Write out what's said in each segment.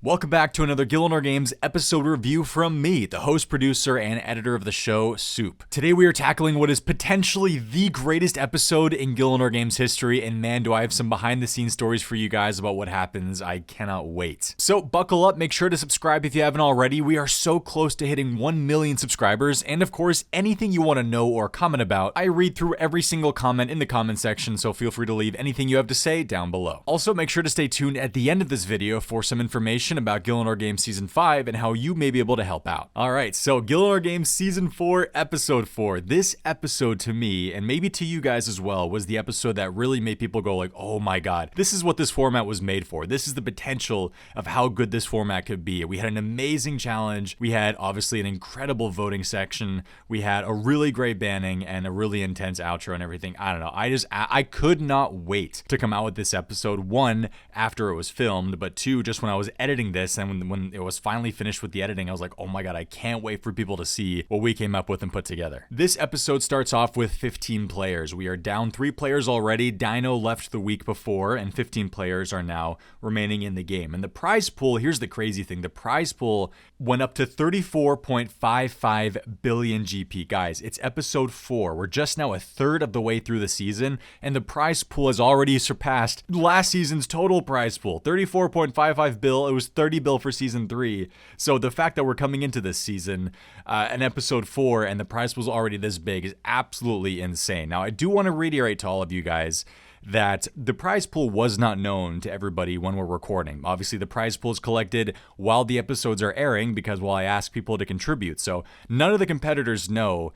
Welcome back to another Gielinor Games episode review from me, the host, producer, and editor of the show, Soup. Today we are tackling what is potentially the greatest episode in Gielinor Games history, and man, do I have some behind-the-scenes stories for you guys about what happens. I cannot wait. So buckle up, make sure to subscribe if you haven't already. We are so close to hitting 1 million subscribers, and of course, anything you want to know or comment about, I read through every single comment in the comment section, so feel free to leave anything you have to say down below. Also, make sure to stay tuned at the end of this video for some information about Gielinor Games Season 5 and how you may be able to help out. Alright, so Gielinor Games Season 4, Episode 4. This episode to me, and maybe to you guys as well, was the episode that really made people go like, oh my god, this is what this format was made for. This is the potential of how good this format could be. We had an amazing challenge. We had obviously an incredible voting section. We had a really great banning and a really intense outro and everything. I don't know. I could not wait to come out with this episode. One, after it was filmed, but two, just when I was editing this and when it was finally finished with the editing, I was like, oh my god, I can't wait for people to see what we came up with and put together. This episode starts off with 15 players. We are down 3 players already. Dino left the week before, and 15 players are now remaining in the game. And the prize pool, here's the crazy thing, the prize pool went up to 34.55 billion GP. Guys, it's episode 4. We're just now a third of the way through the season, and the prize pool has already surpassed last season's total prize pool. 34.55 bill. It was 30 bill for season 3. So the fact that we're coming into this season, an episode 4, and the prize pool is already this big is absolutely insane. Now, I do want to reiterate to all of you guys that the prize pool was not known to everybody when we're recording. Obviously, the prize pool is collected while the episodes are airing because I ask people to contribute. So none of the competitors know,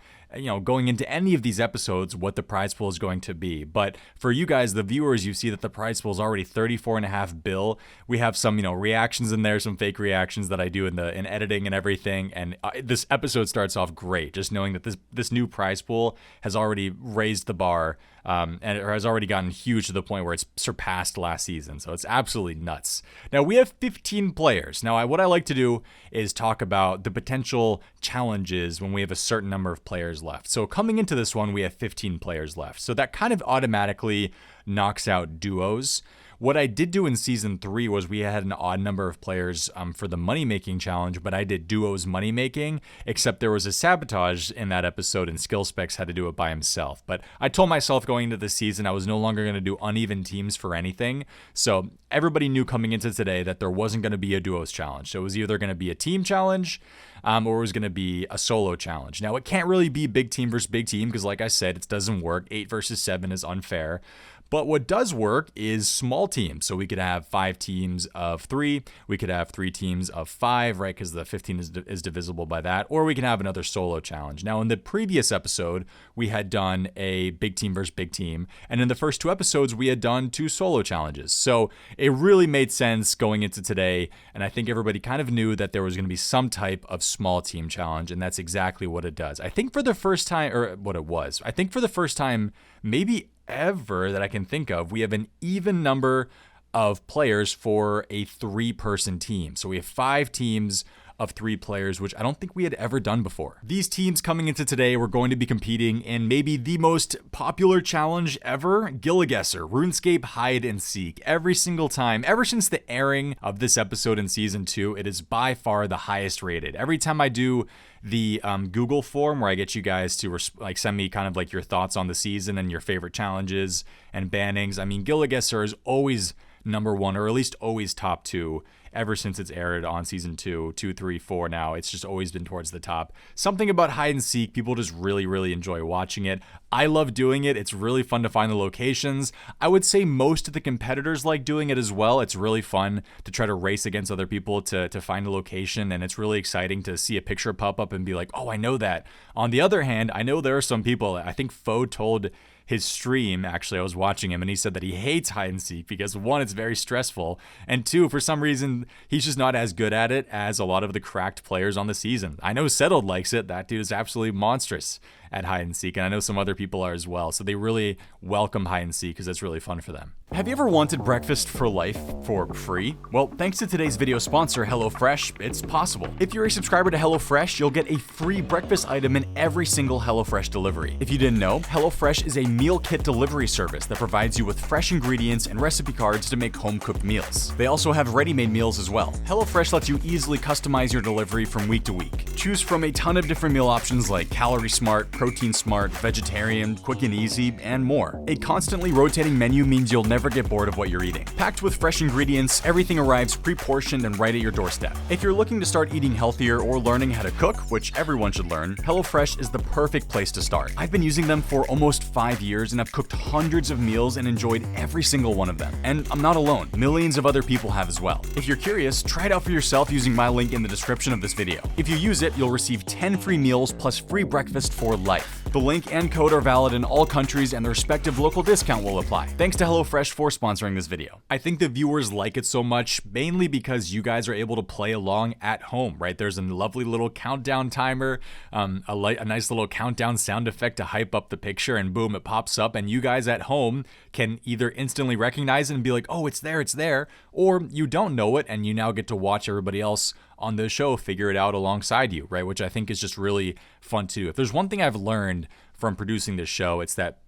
going into any of these episodes, what the prize pool is going to be. But for you guys, the viewers, you see that the prize pool is already 34.5 bill. We have some, reactions in there, some fake reactions that I do in editing and everything. And this episode starts off great, just knowing that this new prize pool has already raised the bar, and it has already gotten huge to the point where it's surpassed last season. So it's absolutely nuts. Now we have 15 players. Now what I like to do is talk about the potential challenges when we have a certain number of players left. So coming into this one, we have 15 players left. So that kind of automatically knocks out duos. What I did do in season 3 was we had an odd number of players for the money-making challenge, but I did duos money-making, except there was a sabotage in that episode and Skill Specs had to do it by himself. But I told myself going into this season I was no longer going to do uneven teams for anything. So everybody knew coming into today that there wasn't going to be a duos challenge. So it was either going to be a team challenge or it was going to be a solo challenge. Now, it can't really be big team versus big team because, like I said, it doesn't work. 8 versus 7 is unfair. But what does work is small teams. So we could have 5 teams of 3. We could have 3 teams of 5, right? Because the 15 is divisible by that. Or we can have another solo challenge. Now, in the previous episode, we had done a big team versus big team. And in the first 2 episodes, we had done 2 solo challenges. So it really made sense going into today. And I think everybody kind of knew that there was going to be some type of small team challenge. And that's exactly what it does. I think for the first time, or what it was, I think for the first time, maybe ever that I can think of, we have an even number of players for a 3-person team. So we have 5 teams of 3 players, which I don't think we had ever done before. These teams coming into today were going to be competing in maybe the most popular challenge ever, Gillig, RuneScape Hide and Seek. Every single time, ever since the airing of this episode in season 2, it is by far the highest rated. Every time I do the Google form where I get you guys to send me kind of like your thoughts on the season and your favorite challenges and bannings, I mean, Gillig is always number 1, or at least always top 2. Ever since it's aired on season 2, 2, 3, 4 now, it's just always been towards the top. Something about hide and seek, people just really, really enjoy watching it. I love doing it. It's really fun to find the locations. I would say most of the competitors like doing it as well. It's really fun to try to race against other people to find a location, and it's really exciting to see a picture pop up and be like, oh, I know that. On the other hand, I know there are some people, I think Foe told his stream, actually, I was watching him, and he said that he hates hide and seek because 1, it's very stressful, and 2, for some reason, he's just not as good at it as a lot of the cracked players on the season. I know Settled likes it. That dude is absolutely monstrous at hide and seek, and I know some other people are as well. So they really welcome hide and seek because it's really fun for them. Have you ever wanted breakfast for life for free? Well, thanks to today's video sponsor, HelloFresh, it's possible. If you're a subscriber to HelloFresh, you'll get a free breakfast item in every single HelloFresh delivery. If you didn't know, HelloFresh is a meal kit delivery service that provides you with fresh ingredients and recipe cards to make home-cooked meals. They also have ready-made meals as well. HelloFresh lets you easily customize your delivery from week to week. Choose from a ton of different meal options like Calorie Smart, Protein Smart, Vegetarian, Quick and Easy, and more. A constantly rotating menu means you'll never get bored of what you're eating. Packed with fresh ingredients, everything arrives pre-portioned and right at your doorstep. If you're looking to start eating healthier or learning how to cook, which everyone should learn, HelloFresh is the perfect place to start. I've been using them for almost 5 years and I've cooked hundreds of meals and enjoyed every single one of them. And I'm not alone. Millions of other people have as well. If you're curious, try it out for yourself using my link in the description of this video. If you use it, you'll receive 10 free meals plus free breakfast for life. The link and code are valid in all countries and the respective local discount will apply. Thanks to HelloFresh for sponsoring this video. I think the viewers like it so much mainly because you guys are able to play along at home, right? There's a lovely little countdown timer, a nice little countdown sound effect to hype up the picture, and boom, it pops up, and you guys at home can either instantly recognize it and be like, oh, it's there, or you don't know it and you now get to watch everybody else on the show figure it out alongside you, right? Which I think is just really fun too. If there's one thing I've learned from producing this show, it's that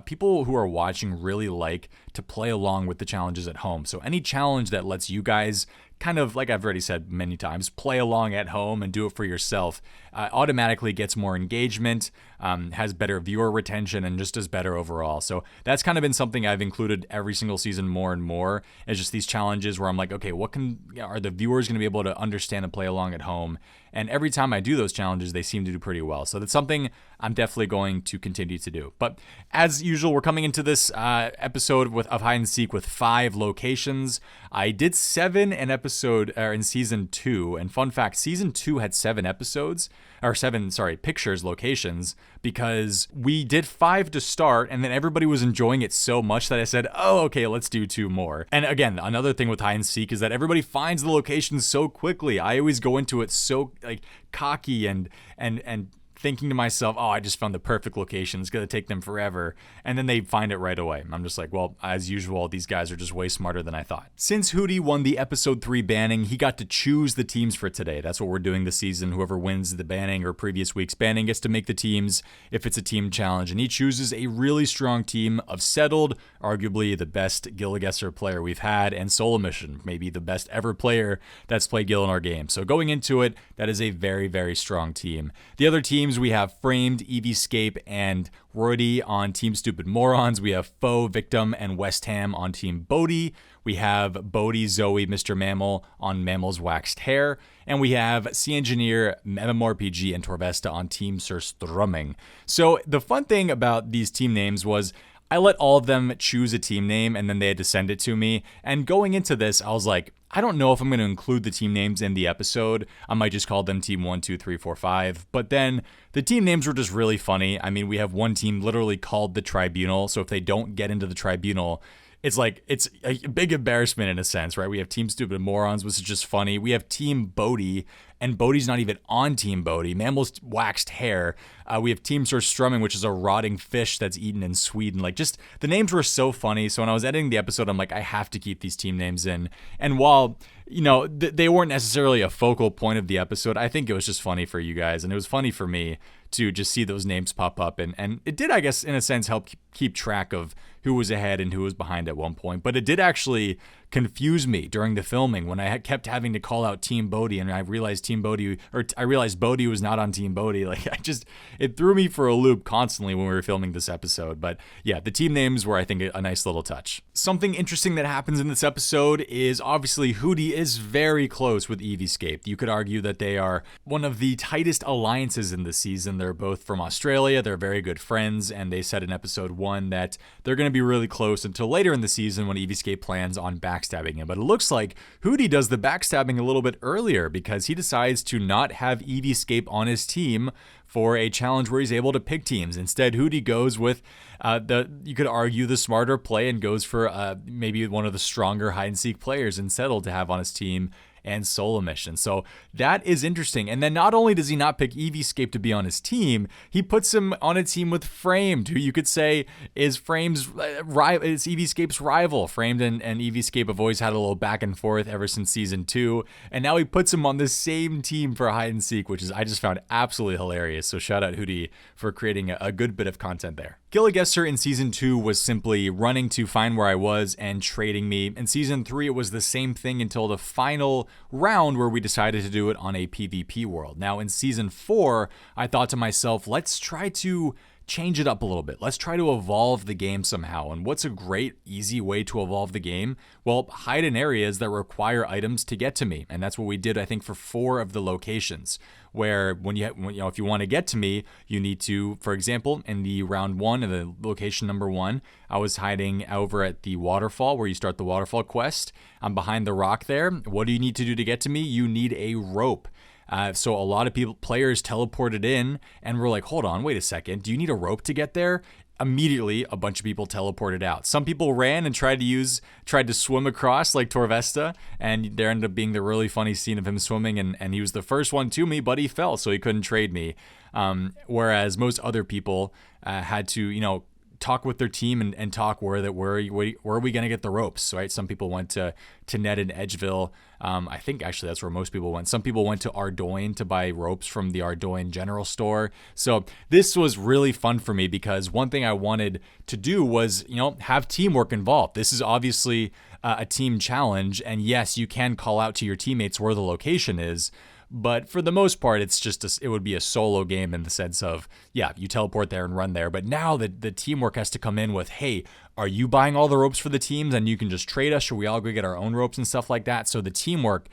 people who are watching really like to play along with the challenges at home. So any challenge that lets you guys kind of, like I've already said many times, play along at home and do it for yourself, automatically gets more engagement, has better viewer retention, and just does better overall. So that's kind of been something I've included every single season more and more, is just these challenges where I'm like, okay, are the viewers going to be able to understand and play along at home? And every time I do those challenges, they seem to do pretty well. So that's something I'm definitely going to continue to do. But as usual, we're coming into this episode of hide and seek with 5 locations. I did 7 in season 2, and fun fact, season 2 had 7 pictures, locations, because we did 5 to start, and then everybody was enjoying it so much that I said, oh, okay, let's do 2 more. And again, another thing with hide and seek is that everybody finds the locations so quickly. I always go into it so cocky and thinking to myself, oh, I just found the perfect location. It's going to take them forever. And then they find it right away. I'm just like, well, as usual, these guys are just way smarter than I thought. Since Hootie won the episode 3 banning, he got to choose the teams for today. That's what we're doing this season. Whoever wins the banning or previous week's banning gets to make the teams if it's a team challenge. And he chooses a really strong team of Settled, arguably the best Gillig player we've had, and Solo Mission, maybe the best ever player that's played Gielinor games. So going into it, that is a very, very strong team. The other teams, we have Framed, Eviescape, and Roydy on Team Stupid Morons. We have Foe, Victim, and West Ham on Team Bodhi. We have Bodhi, Zoe, Mr. Mammal on Mammal's Waxed Hair. And we have Sea Engineer, MMORPG, and Torvesta on Team Sir Strumming. So the fun thing about these team names was I let all of them choose a team name and then they had to send it to me. And going into this, I was like, I don't know if I'm going to include the team names in the episode. I might just call them Team 1, 2, 3, 4, 5. But then the team names were just really funny. I mean, we have one team literally called the Tribunal. So if they don't get into the Tribunal, it's a big embarrassment in a sense, right? We have Team Stupid Morons, which is just funny. We have Team Bodhi, and Bodhi's not even on Team Bodhi. Mammal's Waxed Hair. We have Team Sir Strumming, which is a rotting fish that's eaten in Sweden. Just the names were so funny. So when I was editing the episode, I'm like, I have to keep these team names in. And while, they weren't necessarily a focal point of the episode, I think it was just funny for you guys. And it was funny for me to just see those names pop up. And it did, I guess, in a sense, help keep track of who was ahead and who was behind at one point. But it did actually confuse me during the filming when I kept having to call out Team Bodhi, and I realized Bodhi was not on Team Bodhi. It threw me for a loop constantly when we were filming this episode. But yeah, the team names were, I think, a nice little touch. Something interesting that happens in this episode is obviously Hootie is very close with Eviescape. You could argue that they are one of the tightest alliances in the season. They're both from Australia. They're very good friends, and they said in episode 1 that they're going to be really close until later in the season when Eviescape plans on backstabbing him. But it looks like Hootie does the backstabbing a little bit earlier because he decides to not have Eviescape on his team for a challenge where he's able to pick teams. Instead, Hootie goes with you could argue the smarter play and goes for maybe one of the stronger hide and seek players in Settled to have on his team and solo missions. So that is interesting. And then not only does he not pick Eevescape to be on his team, he puts him on a team with Framed, who you could say is Eevescape's rival. Framed and Eevescape have always had a little back and forth ever since season 2, and now he puts him on the same team for hide and seek, which is I just found absolutely hilarious. So shout out Hootie for creating a good bit of content there. Gillig in season 2 was simply running to find where I was and trading me. In season 3, it was the same thing until the final round where we decided to do it on a PvP world. Now in season 4, I thought to myself, let's try to change it up a little bit. Let's try to evolve the game somehow. And what's a great, easy way to evolve the game? Well, hide in areas that require items to get to me. And that's what we did, I think, for 4 of the locations, where if you want to get to me, you need to, for example, in the round 1 of the location number 1, I was hiding over at the waterfall where you start the waterfall quest. I'm behind the rock there. What do you need to do to get to me? You need a rope. So a lot of players teleported in and were like, hold on, wait a second. Do you need a rope to get there? Immediately, a bunch of people teleported out. Some people ran and tried to swim across like Torvesta, and there ended up being the really funny scene of him swimming, and he was the first one to me, but he fell, so he couldn't trade me. Whereas most other people had to, talk with their team and talk where are we going to get the ropes, right? Some people went to Ned in Edgeville. I think actually that's where most people went. Some people went to Ardoyne to buy ropes from the Ardoyne general store. So this was really fun for me because one thing I wanted to do was, have teamwork involved. This is obviously a team challenge, and yes, you can call out to your teammates where the location is. But for the most part, it would be a solo game in the sense of, yeah, you teleport there and run there. But now the teamwork has to come in with, hey, are you buying all the ropes for the teams and you can just trade us, or we all go get our own ropes and stuff like that? So the teamwork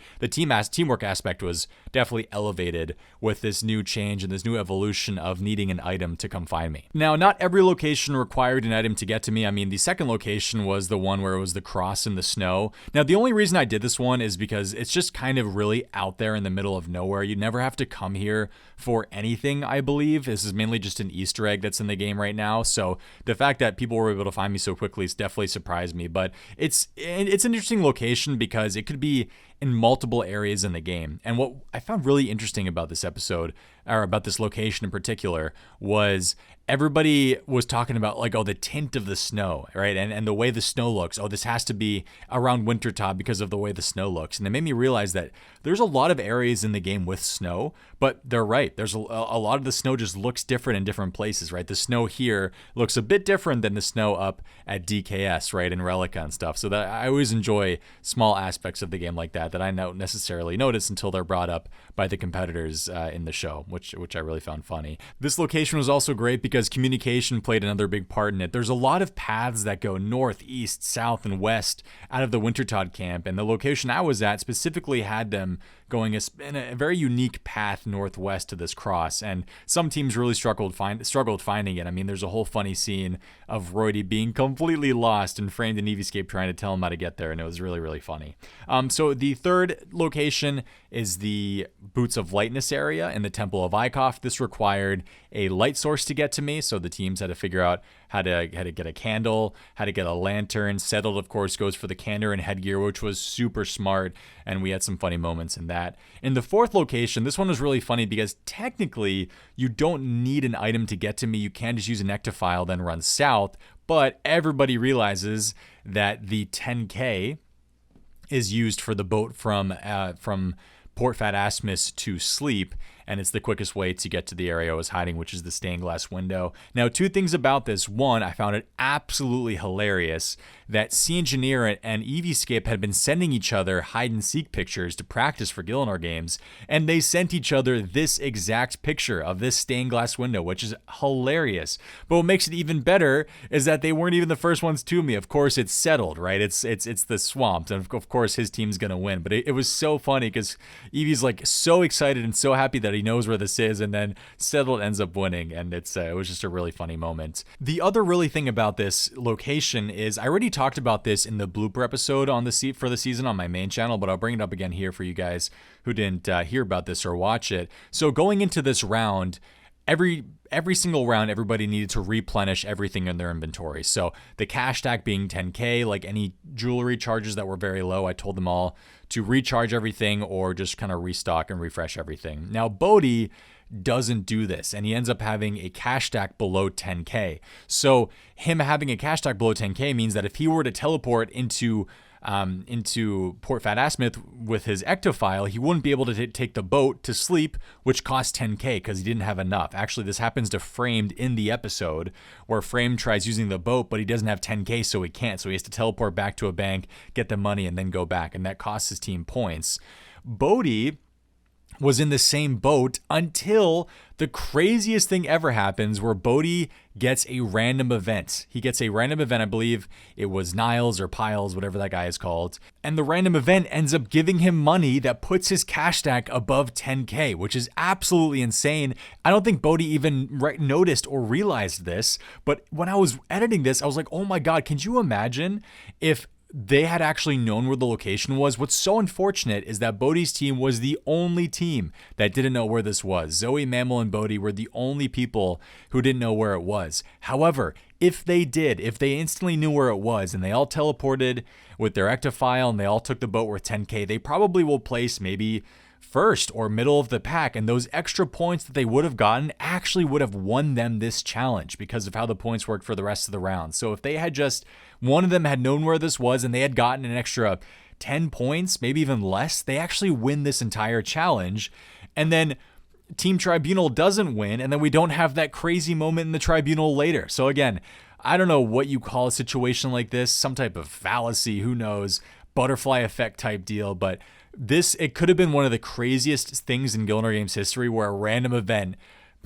aspect was definitely elevated with this new change and this new evolution of needing an item to come find me. Now, not every location required an item to get to me. I mean, the second location was the one where it was the cross in the snow. Now, the only reason I did this one is because it's just kind of really out there in the middle of nowhere. You never have to come here for anything, I believe. This is mainly just an Easter egg that's in the game right now. So the fact that people were able to find me so quickly has definitely surprised me. But it's an interesting location because it could be in multiple areas in the game. And what I found really interesting about this episode, or about this location in particular, was everybody was talking about the tint of the snow, right? And the way the snow looks. Oh, this has to be around wintertime because of the way the snow looks. And it made me realize that there's a lot of areas in the game with snow, but they're right. There's a lot of the snow just looks different in different places, right? The snow here looks a bit different than the snow up at DKS, right? In Relica and stuff. So that I always enjoy small aspects of the game like that I don't necessarily notice until they're brought up by the competitors in the show, which I really found funny. This location was also great because communication played another big part in it. There's a lot of paths that go north, east, south, and west out of the Wintertodt camp, and the location I was at specifically had them going in a very unique path northwest to this cross, and some teams really struggled finding it. I mean, there's a whole funny scene of Roydy being completely lost and Framed and Eevescape trying to tell him how to get there, and it was really, really funny. So the third location is the Boots of Lightness area in the Temple of Ikoff. This required a light source to get to me, so the teams had to figure out how to get a candle, how to get a lantern. Settled, of course, goes for the candor and headgear, which was super smart, and we had some funny moments in that. In the fourth location, this one was really funny because technically you don't need an item to get to me. You can just use an ectophile, then run south, but everybody realizes that the 10K is used for the boat from Port Fat Asmus to Sleep, and it's the quickest way to get to the area I was hiding, which is the stained glass window. Now, two things about this. One, I found it absolutely hilarious that Sea Engineer and Eevescape had been sending each other hide-and-seek pictures to practice for Gielinor games, and they sent each other this exact picture of this stained glass window, which is hilarious. But what makes it even better is that they weren't even the first ones to me. Of course, it's settled, right? It's the swamps, and of course, his team's gonna win. But it was so funny because Eevee's so excited and so happy that he knows where this is, and then Settled ends up winning, and it was just a really funny moment. The other really thing about this location is I already talked about this in the blooper episode for the season on my main channel, but I'll bring it up again here for you guys who didn't hear about this or watch it. So going into this round, every single round, everybody needed to replenish everything in their inventory. So the cash stack being 10K, like any jewelry charges that were very low, I told them all to recharge everything or just kind of restock and refresh everything. Now, Bodhi doesn't do this, and he ends up having a cash stack below 10K. So him having a cash stack below 10K means that if he were to teleport into Port Fat Ass Smith with his ectophile, he wouldn't be able to take the boat to sleep, which costs 10K because he didn't have enough. Actually, this happens to Framed in the episode where Frame tries using the boat, but he doesn't have 10K, so he can't. So he has to teleport back to a bank, get the money, and then go back, and that costs his team points. Bodhi was in the same boat until the craziest thing ever happens where Bodhi gets a random event. He gets a random event, I believe it was Niles or Piles, whatever that guy is called. And the random event ends up giving him money that puts his cash stack above 10K, which is absolutely insane. I don't think Bodhi even noticed or realized this, but when I was editing this, I was like, oh my God, can you imagine if they had actually known where the location was? What's so unfortunate is that Bodhi's team was the only team that didn't know where this was. Zoe, Mammal, and Bodhi were the only people who didn't know where it was. However, if they instantly knew where it was and they all teleported with their ectophile and they all took the boat worth 10K, they probably will place maybe first or middle of the pack, and those extra points that they would have gotten actually would have won them this challenge because of how the points worked for the rest of the round. So if they had just, one of them had known where this was and they had gotten an extra 10 points, maybe even less, they actually win this entire challenge. And then Team Tribunal doesn't win, and then we don't have that crazy moment in the Tribunal later. So again, I don't know what you call a situation like this, some type of fallacy, who knows, butterfly effect type deal, but it could have been one of the craziest things in Gielinor Games history where a random event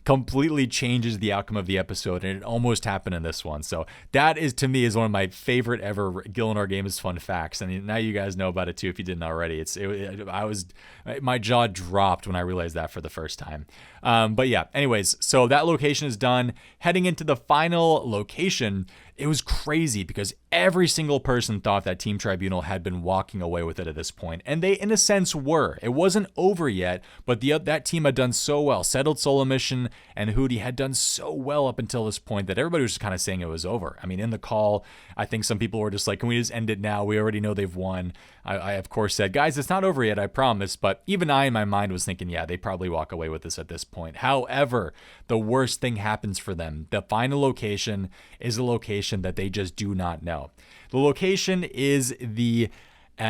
completely changes the outcome of the episode, and it almost happened in this one. So that is, to me, is one of my favorite ever Gielinor Games fun facts, and now you guys know about it too if you didn't already. My jaw dropped when I realized that for the first time. But yeah, anyways, so that location is done. Heading into the final location, it was crazy because every single person thought that Team Tribunal had been walking away with it at this point, and they, in a sense, were. It wasn't over yet, but that team had done so well. Settled Solo Mission and Hootie had done so well up until this point that everybody was just kind of saying it was over. I mean, in the call, I think some people were just like, can we just end it now? We already know they've won. I of course, said, guys, it's not over yet, I promise. But even I, in my mind, was thinking, yeah, they probably walk away with this at this point. However, the worst thing happens for them. The final location is a location that they just do not know. The location is the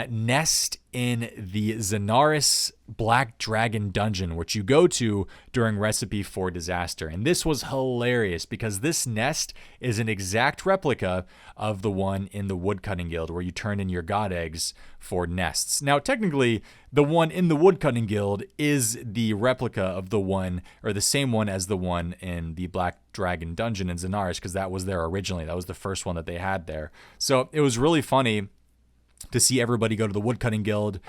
nest in the Zenaris Black Dragon dungeon, which you go to during Recipe for Disaster. And this was hilarious because this nest is an exact replica of the one in the Woodcutting Guild where you turn in your god eggs for nests. Now, technically, the one in the Woodcutting Guild is the replica of the one, or the same one as the one in the Black Dragon dungeon in Zenaris, because that was there originally. That was the first one that they had there. So it was really funny to see everybody go to the Woodcutting Guild.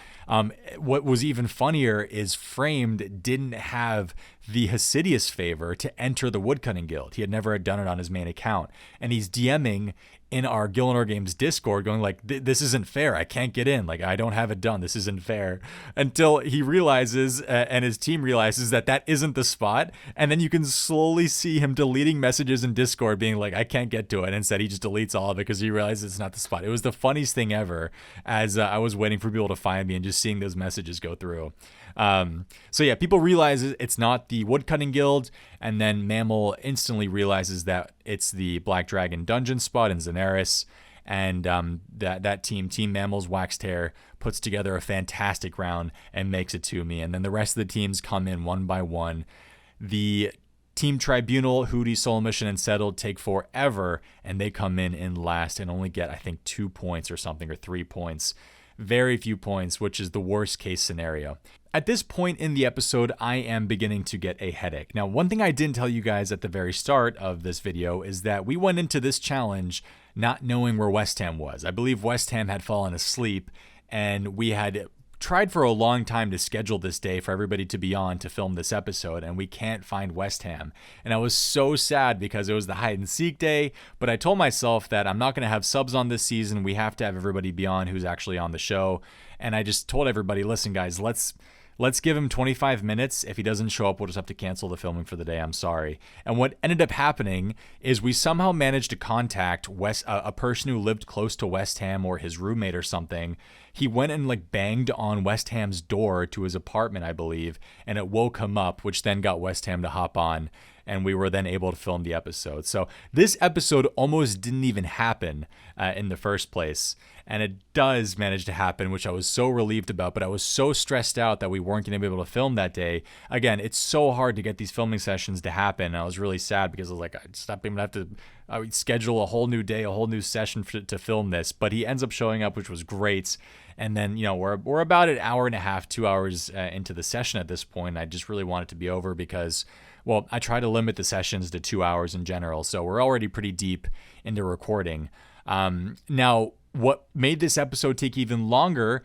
What was even funnier is Framed didn't have the Hasidius favor to enter the Woodcutting Guild. He had never done it on his main account. And he's DMing in our Gielinor Games Discord going like, this isn't fair. I can't get in. Like, I don't have it done. This isn't fair. Until he realizes and his team realizes that isn't the spot. And then you can slowly see him deleting messages in Discord being like, I can't get to it. And instead he just deletes all of it because he realizes it's not the spot. It was the funniest thing ever as I was waiting for people to find me and just seeing those messages go through. So yeah, people realize it's not the Woodcutting Guild, and then Mammal instantly realizes that it's the Black Dragon dungeon spot in Zenaris, and that Team Mammal's Waxed Hair puts together a fantastic round and makes it to me, and then the rest of the teams come in one by one. The Team Tribunal, Hootie, Soul Mission, and Settled take forever, and they come in last and only get, I think, 2 points or something, or 3 points. Very few points, which is the worst case scenario. At this point in the episode, I am beginning to get a headache. Now, one thing I didn't tell you guys at the very start of this video is that we went into this challenge not knowing where West Ham was. I believe West Ham had fallen asleep, and we had tried for a long time to schedule this day for everybody to be on to film this episode, and we can't find West Ham. And I was so sad because it was the hide and seek day, but I told myself that I'm not going to have subs on this season. We have to have everybody be on who's actually on the show. And I just told everybody, listen guys, let's let's give him 25 minutes. If he doesn't show up, we'll just have to cancel the filming for the day. I'm sorry. And what ended up happening is we somehow managed to contact a person who lived close to West Ham, or his roommate or something. He went and like banged on West Ham's door to his apartment, I believe, and it woke him up, which then got West Ham to hop on, and we were then able to film the episode. So this episode almost didn't even happen in the first place. And it does manage to happen, which I was so relieved about, but I was so stressed out that we weren't going to be able to film that day. Again, it's so hard to get these filming sessions to happen. And I was really sad because I was like, I'm going to have to schedule a whole new day, a whole new session to film this. But he ends up showing up, which was great. And then, we're about an hour and a half, 2 hours into the session at this point. I just really want it to be over because, well, I try to limit the sessions to 2 hours in general. So we're already pretty deep into recording. Now, what made this episode take even longer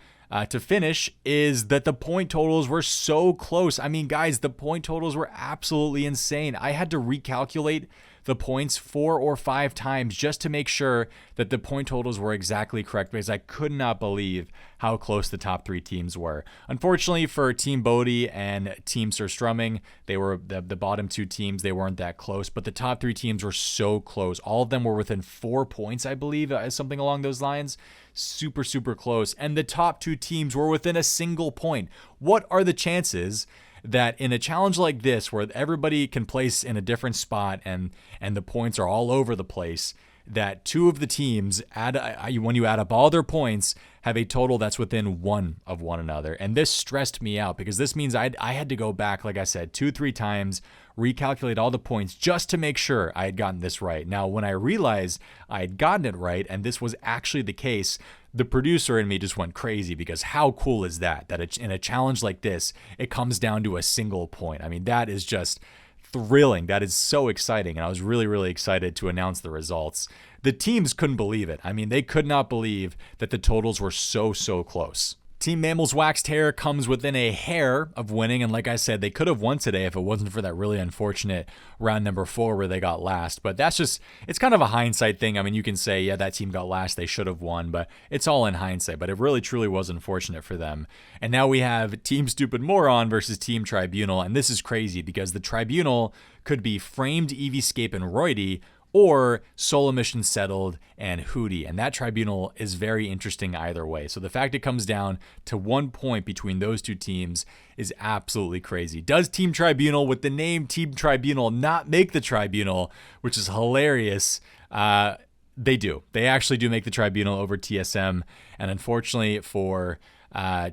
to finish is that the point totals were so close. I mean, guys, the point totals were absolutely insane. I had to recalculate the points 4 or 5 times just to make sure that the point totals were exactly correct, because I could not believe how close the top 3 teams were. Unfortunately for Team Bodie and Team Surstrumming, they were the bottom 2 teams. They weren't that close, but the top 3 teams were so close. All of them were within 4 points, I believe, something along those lines. Super, super close. And the top 2 teams were within a single point. What are the chances that in a challenge like this, where everybody can place in a different spot and the points are all over the place, that 2 of the teams, when you add up all their points, have a total that's within 1 of one another? And this stressed me out because this means I had to go back, like I said, 2-3 times, recalculate all the points just to make sure I had gotten this right. Now, when I realized I had gotten it right and this was actually the case, the producer in me just went crazy, because how cool is that in a challenge like this, it comes down to a single point. I mean, that is just thrilling. That is so exciting. And I was really, really excited to announce the results. The teams couldn't believe it. I mean, they could not believe that the totals were so close. Team Mammal's Waxed Hair comes within a hair of winning, and like I said, they could have won today if it wasn't for that really unfortunate round number 4 where they got last. But it's kind of a hindsight thing. I mean, you can say, yeah, that team got last, they should have won, but it's all in hindsight. But it really truly was unfortunate for them. And now we have Team Stupid Moron versus Team Tribunal, and this is crazy because the Tribunal could be Framed, Eviescape, and Roidy, or Solo Mission Settled and Hootie. And that Tribunal is very interesting either way. So the fact it comes down to 1 point between those 2 teams is absolutely crazy. Does Team Tribunal, with the name Team Tribunal, not make the Tribunal, which is hilarious? They do. They actually do make the Tribunal over TSM. And unfortunately for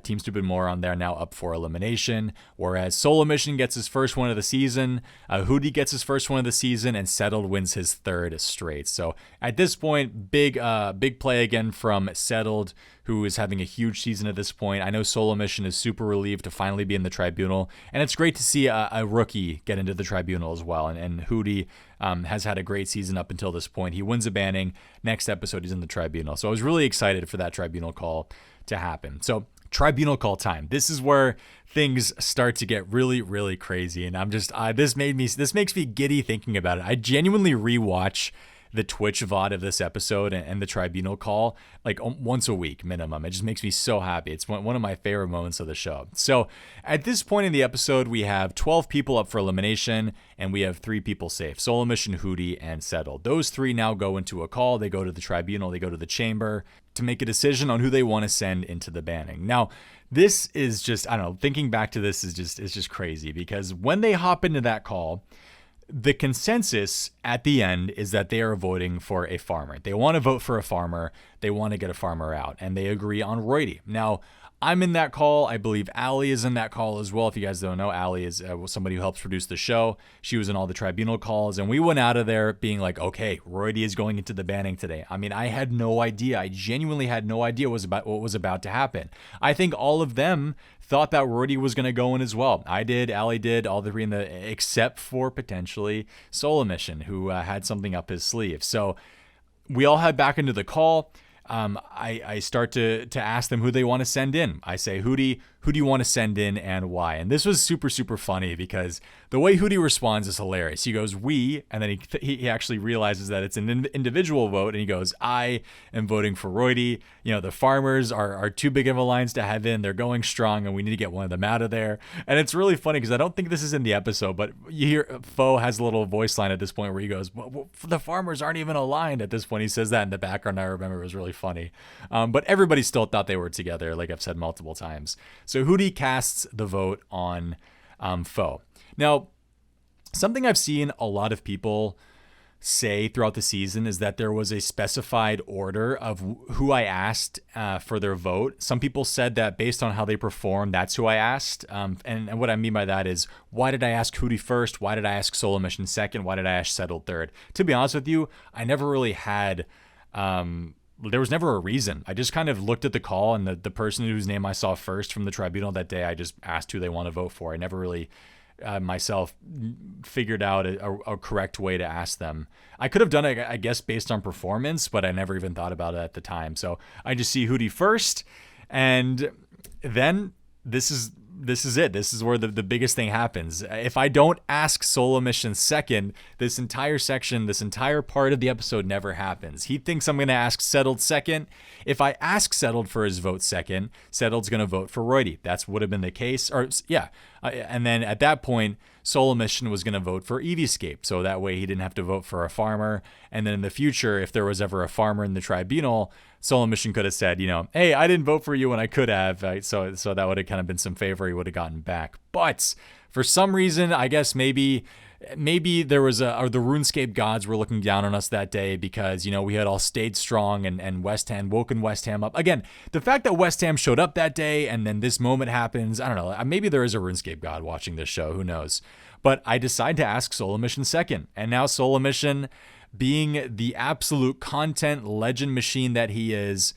Team Stupid Moron, they're now up for elimination, whereas Solo Mission gets his first one of the season, Hootie gets his first one of the season, and Settled wins his 3rd straight. So at this point, big play again from Settled, who is having a huge season at this point. I know Solo Mission is super relieved to finally be in the Tribunal, and it's great to see a rookie get into the Tribunal as well. And Hootie has had a great season up until this point. He wins a banning. Next episode, he's in the Tribunal. So I was really excited for that Tribunal call to happen. So Tribunal call time. This is where things start to get really, really crazy. And I'm just, this makes me giddy thinking about it. I genuinely rewatch the Twitch VOD of this episode and the Tribunal call like once a week minimum. It just makes me so happy. It's one of my favorite moments of the show. So at this point in the episode, we have 12 people up for elimination and we have 3 people safe: Solo Mission, Hootie, and Settled. Those 3 now go into a call. They go to the Tribunal, they go to the chamber to make a decision on who they want to send into the banning. Now, this is just, I don't know, thinking back to this is just crazy, because when they hop into that call, the consensus at the end is that they are voting for a farmer. They want to vote for a farmer. They want to get a farmer out, and they agree on Roidy. Now, I'm in that call. I believe Allie is in that call as well. If you guys don't know, Allie is somebody who helps produce the show. She was in all the Tribunal calls, and we went out of there being like, okay, Roidy is going into the banning today. I mean, I had no idea. I genuinely had no idea what was about to happen. I think all of them thought that Roidy was going to go in as well. I did, Allie did, all the 3 except for potentially Solo Mission, who had something up his sleeve. So we all head back into the call. I start to ask them who they want to send in. I say, Hootie, who do you want to send in and why? And this was super, super funny because the way Hootie responds is hilarious. He goes, we, and then he actually realizes that it's an individual vote, and he goes, I am voting for Roydy. You know, the farmers are too big of a lines to have in. They're going strong, and we need to get one of them out of there. And it's really funny because I don't think this is in the episode, but you hear Foe has a little voice line at this point where he goes, well, the farmers aren't even aligned at this point. He says that in the background. I remember it was really funny. But everybody still thought they were together, like I've said multiple times. So Hootie casts the vote on Foe. Now, something I've seen a lot of people say throughout the season is that there was a specified order of who I asked for their vote. Some people said that based on how they performed, that's who I asked. And what I mean by that is, why did I ask Hootie first? Why did I ask Solo Mission second? Why did I ask Settled third? To be honest with you, I never really had... there was never a reason. I just kind of looked at the call, and the person whose name I saw first from the tribunal that day, I just asked who they want to vote for. I never really myself figured out a correct way to ask them. I could have done it, I guess, based on performance, but I never even thought about it at the time. So I just see Hootie first, and then this is it. This is where the biggest thing happens. If I don't ask Solo Mission second, this entire section, this entire part of the episode never happens. He thinks I'm going to ask Settled second. If I ask Settled for his vote second, Settled's going to vote for Roydy. That's would have been the case. And then at that point, Solo Mission was going to vote for Eviescape. So that way he didn't have to vote for a farmer. And then in the future, if there was ever a farmer in the tribunal, Solo Mission could have said, hey, I didn't vote for you when I could have. So that would have kind of been some favor he would have gotten back. But for some reason, I guess maybe there was or the RuneScape gods were looking down on us that day because, we had all stayed strong and woken West Ham up. Again, the fact that West Ham showed up that day and then this moment happens, I don't know. Maybe there is a RuneScape god watching this show. Who knows? But I decide to ask Solo Mission second. And now Solo Mission, being the absolute content legend machine that he is,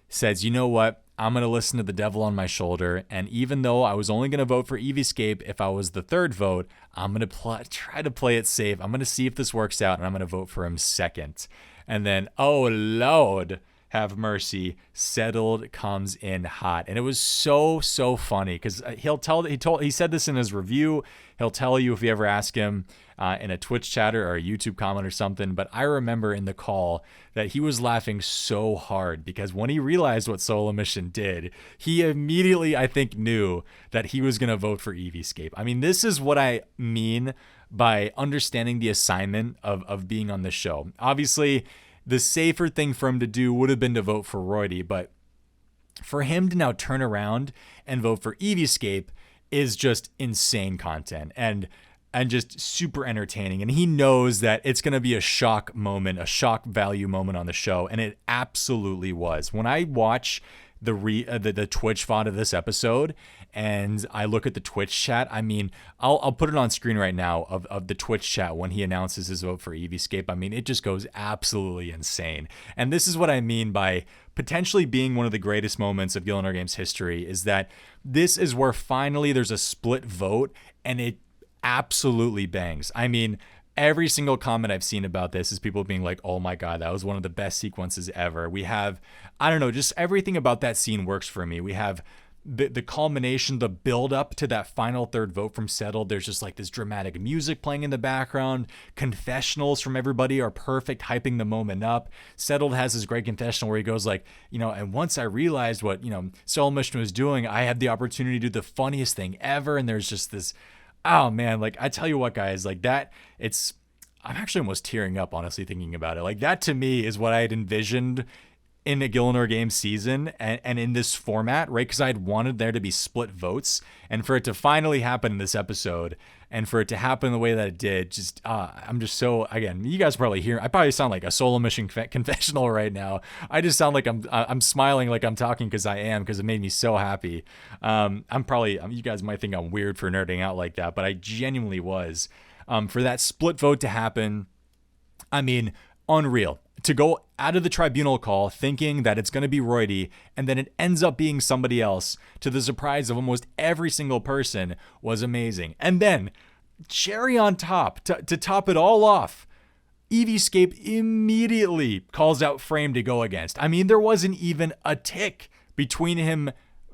says, you know what? I'm going to listen to the devil on my shoulder. And even though I was only going to vote for Eviescape if I was the third vote, I'm going to try to play it safe. I'm going to see if this works out, and I'm going to vote for him second. And then, oh, Lord, have mercy, Settled comes in hot. And it was so funny because he said this in his review. He'll tell you if you ever ask him in a Twitch chatter or a YouTube comment or something. But I remember in the call that he was laughing so hard because when he realized what Solo Mission did, he immediately, I think, knew that he was going to vote for Eviescape. I mean, this is what I mean by understanding the assignment of being on the show. Obviously, the safer thing for him to do would have been to vote for Roydy, but for him to now turn around and vote for Eviescape is just insane content and just super entertaining. And he knows that it's going to be a shock moment, a shock value moment on the show, and it absolutely was. When I watch the Twitch VOD of this episode and I look at the Twitch chat, I mean, I'll put it on screen right now of the Twitch chat when he announces his vote for Eviescape. I mean, it just goes absolutely insane. And this is what I mean by potentially being one of the greatest moments of Gielinor Games history, is that this is where finally there's a split vote and it absolutely bangs. I mean, every single comment I've seen about this is people being like, oh my God, that was one of the best sequences ever. We have, I don't know, just everything about that scene works for me. We have the culmination, the build up to that final third vote from Settled. There's just like this dramatic music playing in the background. Confessionals from everybody are perfect, hyping the moment up. Settled has this great confessional where he goes like, and once I realized what, Solo Mission was doing, I had the opportunity to do the funniest thing ever. And there's just this, oh man, like I tell you what, guys, like that, I'm actually almost tearing up, honestly, thinking about it. Like that to me is what I had envisioned in a Gielinor Games season and in this format, right? Because I had wanted there to be split votes, and for it to finally happen in this episode and for it to happen the way that it did, just I'm just so, again, you guys probably hear, I probably sound like a Solo Mission confessional right now. I just sound like I'm smiling like I'm talking because I am, because it made me so happy. You guys might think I'm weird for nerding out like that, but I genuinely was. For that split vote to happen, I mean, unreal. To go out of the tribunal call thinking that it's going to be Roydy, and then it ends up being somebody else, to the surprise of almost every single person, was amazing. And then, cherry on top, to top it all off, Eviescape immediately calls out Frame to go against. I mean, there wasn't even a tick between him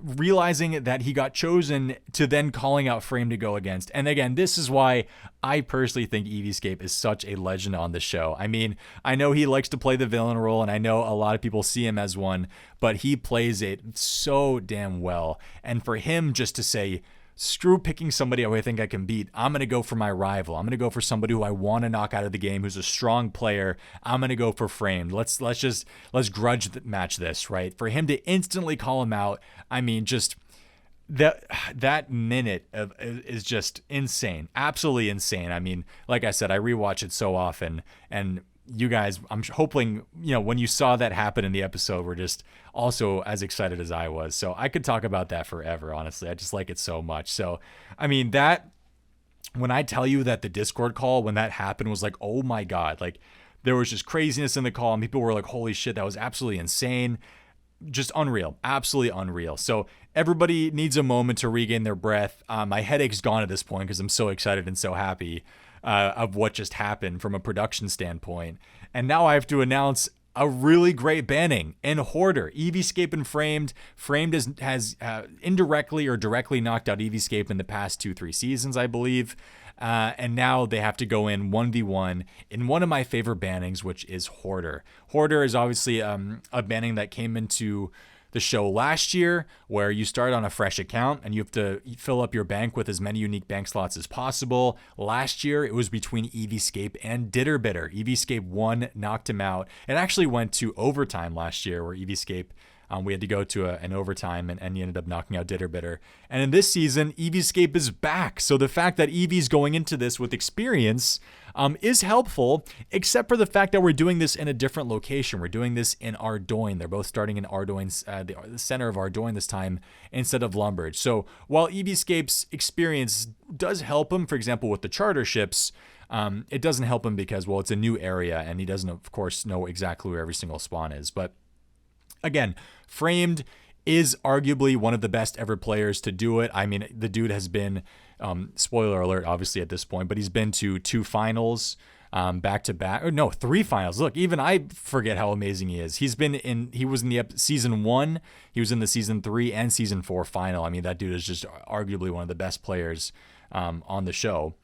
realizing that he got chosen to then calling out Frame to go against. And again, this is why I personally think Eevescape is such a legend on the show. I mean, I know he likes to play the villain role, and I know a lot of people see him as one, but he plays it so damn well. And for him just to say, screw picking somebody who I think I can beat, I'm going to go for my rival. I'm going to go for somebody who I want to knock out of the game, who's a strong player. I'm going to go for Framed. Let's grudge match this, right? For him to instantly call him out, I mean, just that minute is just insane. Absolutely insane. I mean, like I said, I rewatch it so often, and you guys, I'm hoping, when you saw that happen in the episode, were just also as excited as I was. So I could talk about that forever, honestly. I just like it so much. So, I mean, when I tell you that the Discord call, when that happened, was like, oh my God, like there was just craziness in the call and people were like, holy shit, that was absolutely insane. Just unreal, absolutely unreal. So everybody needs a moment to regain their breath. My headache's gone at this point because I'm so excited and so happy of what just happened from a production standpoint. And now I have to announce a really great banning in Hoarder. Eevescape and Framed. Framed has indirectly or directly knocked out Eevescape in the past 2-3 seasons, I believe. And now they have to go in 1v1 in one of my favorite bannings, which is Hoarder. Hoarder is obviously a banning that came into the show last year, where you start on a fresh account and you have to fill up your bank with as many unique bank slots as possible. Last year, it was between Eevescape and Ditterbitter. Eevescape won, knocked him out. It actually went to overtime last year, where Eevescape, we had to go to an overtime, and he ended up knocking out Ditterbitter. And in this season, Eevescape is back. So the fact that Eevee's going into this with experience is helpful, except for the fact that we're doing this in a different location. We're doing this in Ardoyne. They're both starting in Ardoyne, the center of Ardoyne this time, instead of Lumbridge. So while Eevescape's experience does help him, for example, with the charter ships, it doesn't help him because, well, it's a new area, and he doesn't, of course, know exactly where every single spawn is. But again, Framed is arguably one of the best ever players to do it. I mean, the dude has been, spoiler alert, obviously at this point, but he's been to 2 finals back to back, or no, 3 finals. Look, even I forget how amazing he is. He was in the season 1, he was in the season 3 and season 4 final. I mean, that dude is just arguably one of the best players on the show.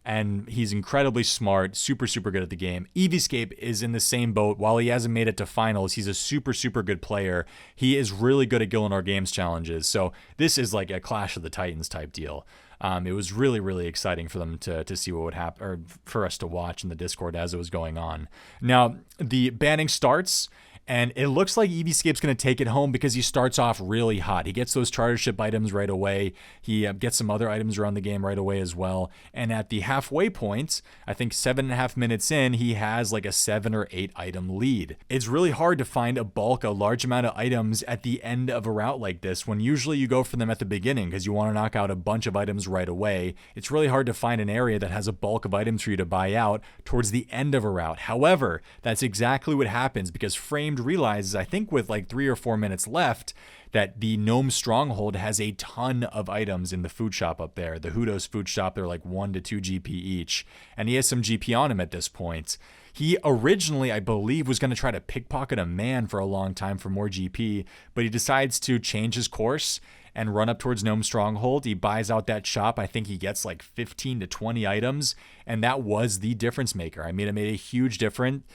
And he's incredibly smart, super, super good at the game. Eevescape is in the same boat. While he hasn't made it to finals, he's a super, super good player. He is really good at Gielinor Games challenges. So this is like a Clash of the Titans type deal. It was really, really exciting for them to see what would happen, or for us to watch in the Discord as it was going on. Now, the banning starts, and it looks like Eevescape's going to take it home because he starts off really hot. He gets those charter ship items right away. He gets some other items around the game right away as well. And at the halfway point, I think 7.5 minutes in, he has like a 7 or 8 item lead. It's really hard to find a large amount of items at the end of a route like this, when usually you go for them at the beginning because you want to knock out a bunch of items right away. It's really hard to find an area that has a bulk of items for you to buy out towards the end of a route. However, that's exactly what happens because Framed realizes, I think with like 3 or 4 minutes left, that the Gnome Stronghold has a ton of items in the food shop up there. The Hudos food shop, they're like 1 to 2 GP each. And he has some GP on him at this point. He originally, I believe, was going to try to pickpocket a man for a long time for more GP, but he decides to change his course and run up towards Gnome Stronghold. He buys out that shop. I think he gets like 15 to 20 items, and that was the difference maker. I mean, it made a huge difference.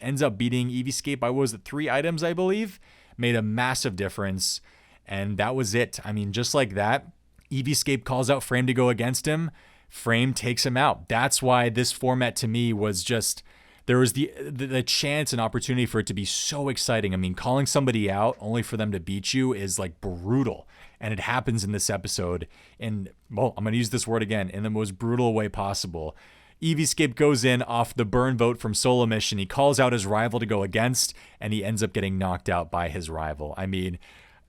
Ends up beating Eevescape by, what was it, 3 items, I believe? Made a massive difference, and that was it. I mean, just like that, Eevescape calls out Frame to go against him. Frame takes him out. That's why this format to me was just... There was the chance and opportunity for it to be so exciting. I mean, calling somebody out only for them to beat you is like brutal. And it happens in this episode in, well, I'm going to use this word again, in the most brutal way possible. Eevescape goes in off the burn vote from Solo Mission. He calls out his rival to go against, and he ends up getting knocked out by his rival. I mean,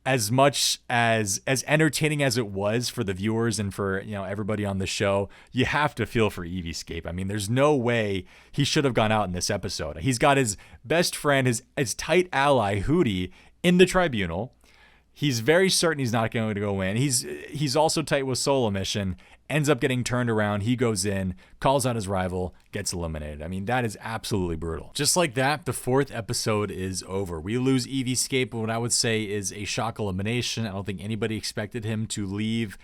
as much as entertaining as it was for the viewers and for, everybody on the show, you have to feel for Eevescape. I mean, there's no way he should have gone out in this episode. He's got his best friend, his tight ally, Hootie, in the tribunal. He's very certain he's not going to go in. He's also tight with solo mission, ends up getting turned around. He goes in, calls out his rival, gets eliminated. I mean, that is absolutely brutal. Just like that, the 4th episode is over. We lose Eviescape, what I would say is a shock elimination. I don't think anybody expected him to leave.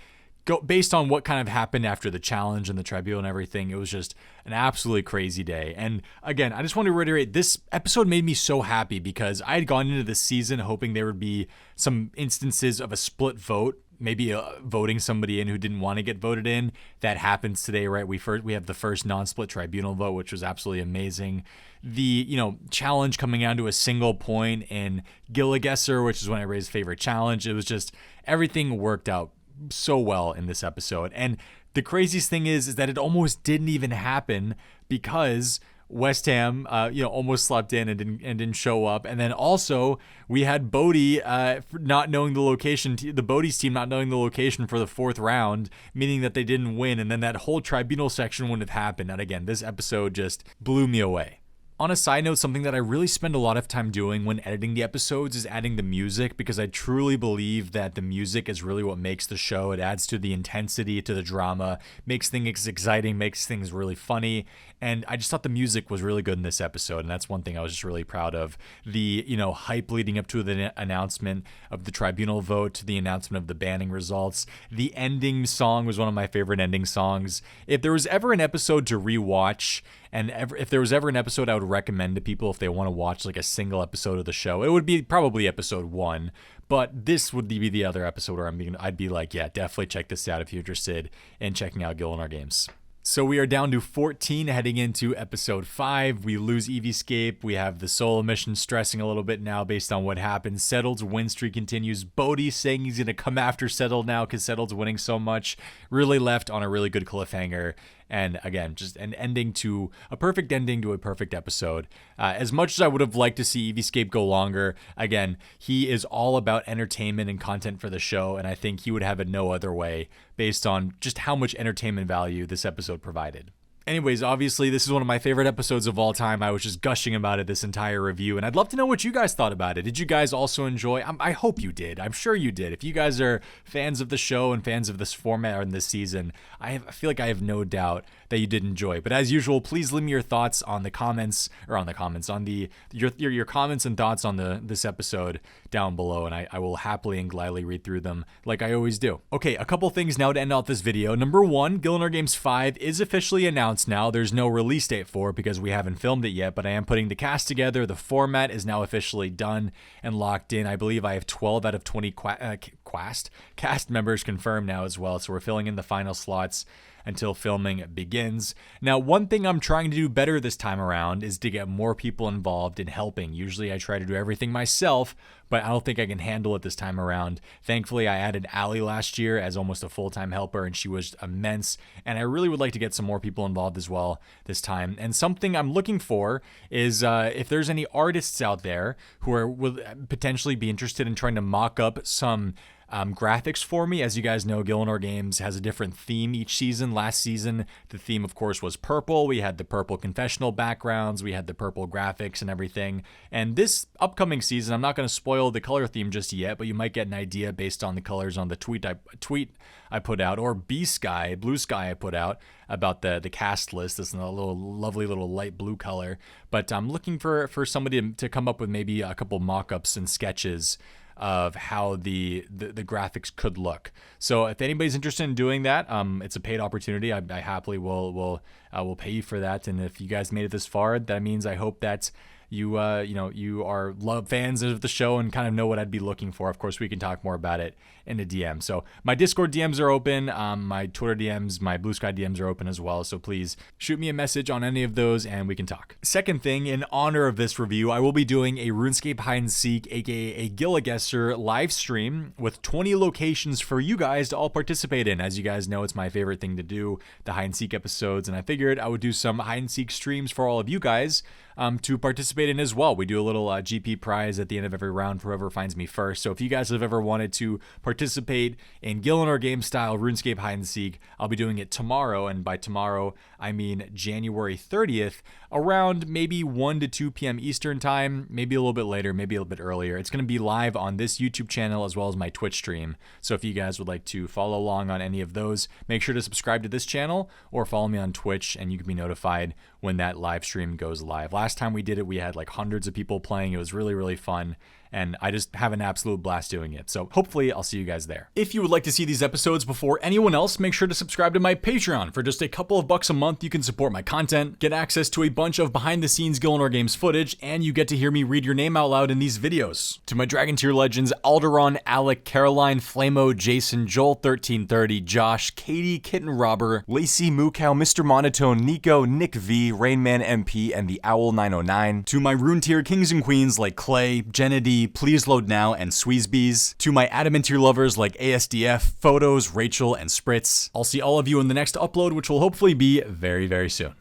Based on what kind of happened after the challenge and the tribunal and everything, it was just an absolutely crazy day. And again, I just want to reiterate, this episode made me so happy because I had gone into this season hoping there would be some instances of a split vote, maybe voting somebody in who didn't want to get voted in. That happens today, right? We have the first non-split tribunal vote, which was absolutely amazing. The challenge coming down to a single point in Gillig, which is one of Ray's favorite challenge. It was just, everything worked out so well in this episode. And the craziest thing is that it almost didn't even happen because West Ham almost slept in and didn't show up. And then also we had Bodie not knowing the location, the Bodie's team not knowing the location for the 4th round, meaning that they didn't win, and then that whole tribunal section wouldn't have happened. And again, this episode just blew me away. On a side note, something that I really spend a lot of time doing when editing the episodes is adding the music, because I truly believe that the music is really what makes the show. It adds to the intensity, to the drama, makes things exciting, makes things really funny. And I just thought the music was really good in this episode, and that's one thing I was just really proud of. The, hype leading up to the announcement of the tribunal vote, to the announcement of the banning results. The ending song was one of my favorite ending songs. If there was ever an episode to rewatch, and if there was ever an episode I would recommend to people if they want to watch like a single episode of the show, it would be probably episode 1. But this would be the other episode where I'd be like, yeah, definitely check this out if you're interested in checking out Gielinor Games. So we are down to 14 heading into episode 5. We lose Eviescape. We have the solo mission stressing a little bit now based on what happened. Settled's win streak continues. Bodie saying he's going to come after Settled now because Settled's winning so much. Really left on a really good cliffhanger. And again, just a perfect ending to a perfect episode. As much as I would have liked to see Eviescape go longer, again, he is all about entertainment and content for the show, and I think he would have it no other way based on just how much entertainment value this episode provided. Anyways, obviously, this is one of my favorite episodes of all time. I was just gushing about it this entire review, and I'd love to know what you guys thought about it. Did you guys also enjoy? I hope you did. I'm sure you did. If you guys are fans of the show and fans of this format or this season, I feel like I have no doubt that you did enjoy. But as usual, please leave me your thoughts on the comments, or on the comments, on your comments and thoughts on this episode down below, and I will happily and gladly read through them like I always do. Okay, a couple things now to end out this video. Number 1, Gielinor Games 5 is officially announced now. There's no release date for it because we haven't filmed it yet, but I am putting the cast together. The format is now officially done and locked in. I believe I have 12 out of 20 cast members confirmed now as well, so we're filling in the final slots until filming begins. Now, one thing I'm trying to do better this time around is to get more people involved in helping. Usually I try to do everything myself, but I don't think I can handle it this time around. Thankfully, I added Allie last year as almost a full-time helper, and she was immense, and I really would like to get some more people involved as well this time. And something I'm looking for is if there's any artists out there who will potentially be interested in trying to mock up some graphics for me. As you guys know, Gielinor Games has a different theme each season. Last season, the theme, of course, was purple. We had the purple confessional backgrounds. We had the purple graphics and everything. And this upcoming season, I'm not going to spoil the color theme just yet, but you might get an idea based on the colors on the tweet I put out, or blue sky I put out about the cast list. This is a lovely little light blue color. But I'm looking for somebody to come up with maybe a couple mock-ups and sketches of how the graphics could look. So if anybody's interested in doing that, it's a paid opportunity. I happily will pay you for that. And if you guys made it this far, that means I hope that you are fans of the show and kind of know what I'd be looking for. Of course, we can talk more about it in a DM. So my Discord DMs are open. My Twitter DMs, my Blue Sky DMs are open as well. So please shoot me a message on any of those and we can talk. Second thing, in honor of this review, I will be doing a RuneScape hide and seek, aka a Gillig live stream with 20 locations for you guys to all participate in. As you guys know, it's my favorite thing to do, the hide and seek episodes, and I figured I would do some hide and seek streams for all of you guys to participate in as well. We do a little GP prize at the end of every round for whoever finds me first. So if you guys have ever wanted to participate in Gielinor game style RuneScape hide and seek, I'll be doing it tomorrow, and by tomorrow I mean January 30th, around maybe 1 to 2 p.m. Eastern time, maybe a little bit later, maybe a little bit earlier. It's going to be live on this YouTube channel as well as my Twitch stream. So if you guys would like to follow along on any of those, make sure to subscribe to this channel or follow me on Twitch, and you can be notified when that live stream goes live. Last time we did it, we had like hundreds of people playing. It was really, really fun, and I just have an absolute blast doing it. So hopefully I'll see you guys there. If you would like to see these episodes before anyone else, make sure to subscribe to my Patreon. For just a couple of bucks a month, you can support my content, get access to a bunch of behind the scenes Gielinor Games footage, and you get to hear me read your name out loud in these videos. To my Dragon Tier legends, Alderon, Alec, Caroline, Flamo, Jason, Joel1330, Josh, Katie, Kitten Robber, Lacey, Moocow, Mr. Monotone, Nico, Nick V, Rainman MP, and the Owl 909. To my Rune Tier kings and queens like Clay, Jenna D, Please Load Now, and Sweezbees. To my Adamant Tier lovers like ASDF, Photos, Rachel, and Spritz. I'll see all of you in the next upload, which will hopefully be very, very soon.